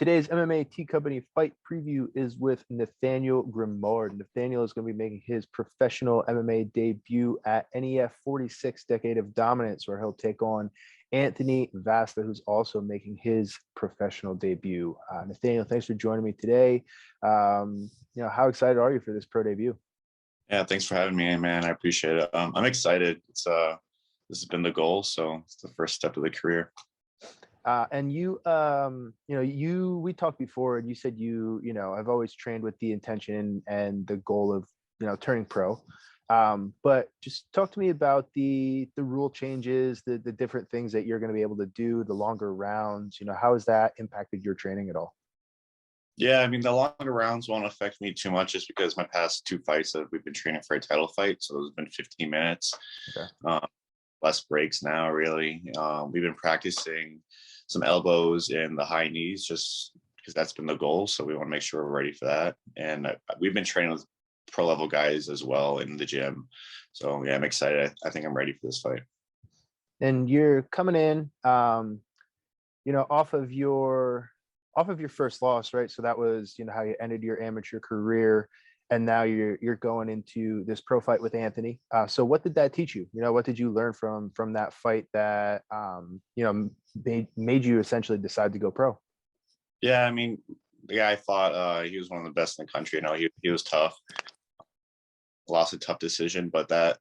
Today's MMA T Company fight preview is with Nathaniel Grimard. Nathaniel is going to be making his professional MMA debut at NEF 46 Decade of Dominance, where he'll take on Anthony Vasta, who's also making his professional debut. Nathaniel, thanks for joining me today. How excited are you for this pro debut? Yeah, thanks for having me, man. I appreciate it. I'm excited. This has been the goal, so it's the first step of the career. And we talked before, and you said I've always trained with the intention and the goal of, turning pro. But just talk to me about the rule changes, the different things that you're going to be able to do, the longer rounds. How has that impacted your training at all? Yeah, I mean, the longer rounds won't affect me too much just because my past two fights that we've been training for a title fight. So those have been 15 minutes. Okay. Less breaks now, really. We've been practicing some elbows and the high knees just because that's been the goal. So we want to make sure we're ready for that. And we've been training with pro level guys as well in the gym. So yeah, I'm excited. I think I'm ready for this fight. And you're coming in, off of your first loss, right? So that was, how you ended your amateur career. And now you're going into this pro fight with Anthony. So what did that teach you? What did you learn from that fight that made you essentially decide to go pro? Yeah, I mean, the guy, I thought he was one of the best in the country. He was tough. Lost a tough decision, but the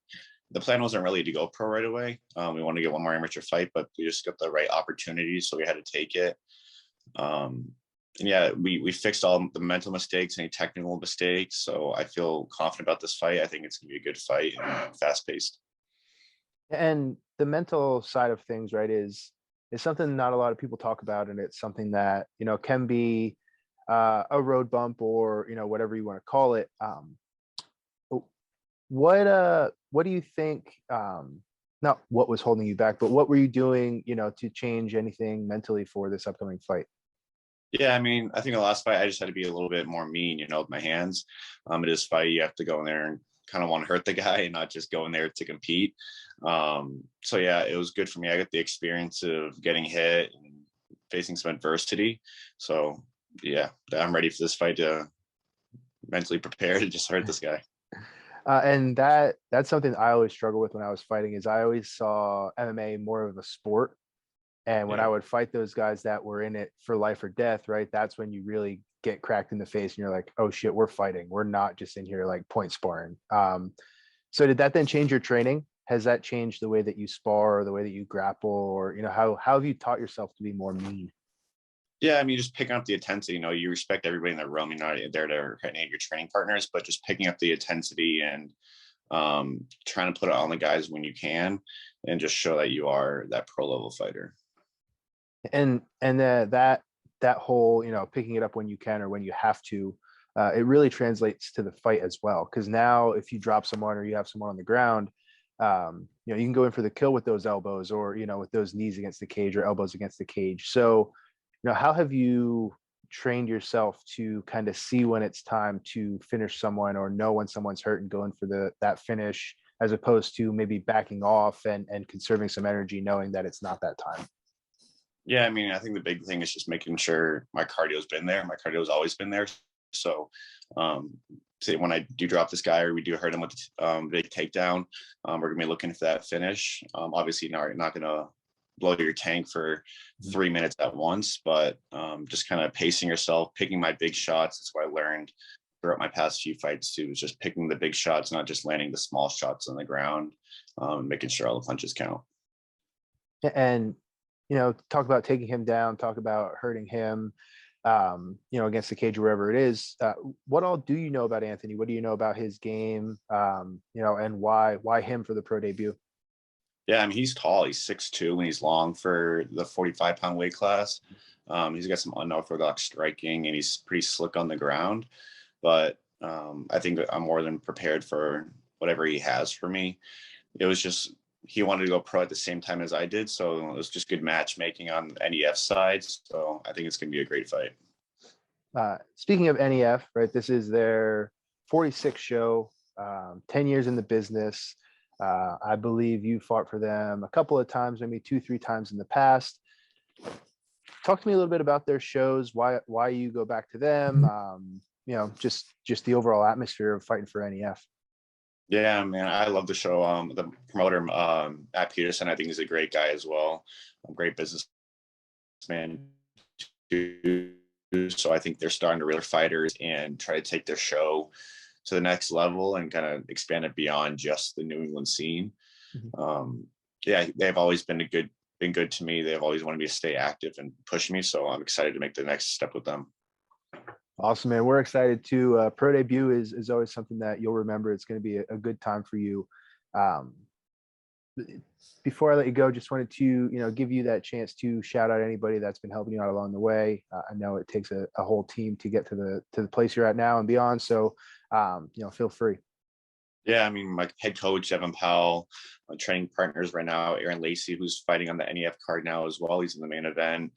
plan wasn't really to go pro right away. We wanted to get one more amateur fight, but we just got the right opportunity, so we had to take it. And yeah, we fixed all the mental mistakes, any technical mistakes. So I feel confident about this fight. I think it's gonna be a good fight and fast paced. And the mental side of things, right, is something not a lot of people talk about, and it's something that can be a road bump or whatever you want to call it. What do you think? Not what was holding you back, but what were you doing, to change anything mentally for this upcoming fight? Yeah, I mean, I think the last fight I just had to be a little bit more mean, with my hands. It is fight, you have to go in there and kind of want to hurt the guy and not just go in there to compete. So yeah, it was good for me. I got the experience of getting hit and facing some adversity. So yeah, I'm ready for this fight to mentally prepare to just hurt this guy. And that's something I always struggle with when I was fighting, is I always saw MMA more of a sport. And when I would fight those guys that were in it for life or death, right, that's when you really get cracked in the face and you're like, oh shit, we're fighting. We're not just in here like point sparring. So did that then change your training? Has that changed the way that you spar or the way that you grapple, or, how have you taught yourself to be more mean? Yeah, I mean, just picking up the intensity, you respect everybody in the room. You're not there to hurt any of your training partners, but just picking up the intensity and trying to put it on the guys when you can and just show that you are that pro level fighter. And that whole, picking it up when you can or when you have to, it really translates to the fight as well. Because now if you drop someone or you have someone on the ground, you can go in for the kill with those elbows or, with those knees against the cage or elbows against the cage. So, how have you trained yourself to kind of see when it's time to finish someone or know when someone's hurt and going for that finish, as opposed to maybe backing off and conserving some energy, knowing that it's not that time? Yeah, I mean, I think the big thing is just making sure my cardio's been there. My cardio's always been there. So say when I do drop this guy or we do hurt him with big takedown, we're going to be looking for that finish. Obviously, you're not going to blow your tank for 3 minutes at once, but just kind of pacing yourself, picking my big shots. That's what I learned throughout my past few fights too, is just picking the big shots, not just landing the small shots on the ground, making sure all the punches count. And talk about taking him down, talk about hurting him, against the cage or wherever it is. What all do you know about Anthony? What do you know about his game? And why him for the pro debut? Yeah, I mean, he's tall. He's 6'2", and he's long for the 45-pound weight class. He's got some unorthodox striking, and he's pretty slick on the ground. But I think I'm more than prepared for whatever he has for me. It was just he wanted to go pro at the same time as I did, so it was just good matchmaking on NEF side. So I think it's going to be a great fight. Speaking of NEF, right, this is their 46th show, 10 years in the business. I believe you fought for them a couple of times, maybe 2-3 times in the past. talk to me a little bit about their shows, why you go back to them, just the overall atmosphere of fighting for NEF. Yeah, man, I love the show. The promoter, Matt Peterson, I think he's a great guy as well. A great businessman too. So I think they're starting to really fighters and try to take their show to the next level and kind of expand it beyond just the New England scene. Yeah, they've always been good to me. They've always wanted me to stay active and push me. So I'm excited to make the next step with them. Awesome, man. We're excited too. Pro debut is always something that you'll remember. It's going to be a good time for you. Before I let you go, just wanted to, give you that chance to shout out anybody that's been helping you out along the way. I know it takes a whole team to get to the place you're at now and beyond. So, feel free. Yeah, I mean, my head coach, Evan Powell, my training partners right now, Aaron Lacey, who's fighting on the NEF card now as well. He's in the main event.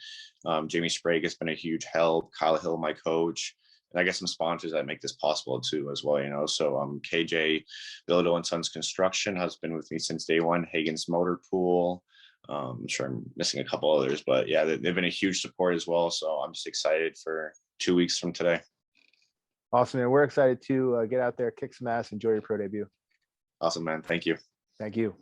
Jamie Sprague has been a huge help. Kyle Hill, my coach. And I guess some sponsors that make this possible too as well, So KJ, Bilodeau and Sons Construction has been with me since day one. Hagen's Motor Pool. I'm sure I'm missing a couple others, but yeah, they've been a huge support as well. So I'm just excited for 2 weeks from today. Awesome, man. We're excited to get out there, kick some ass, enjoy your pro debut. Awesome, man. Thank you. Thank you.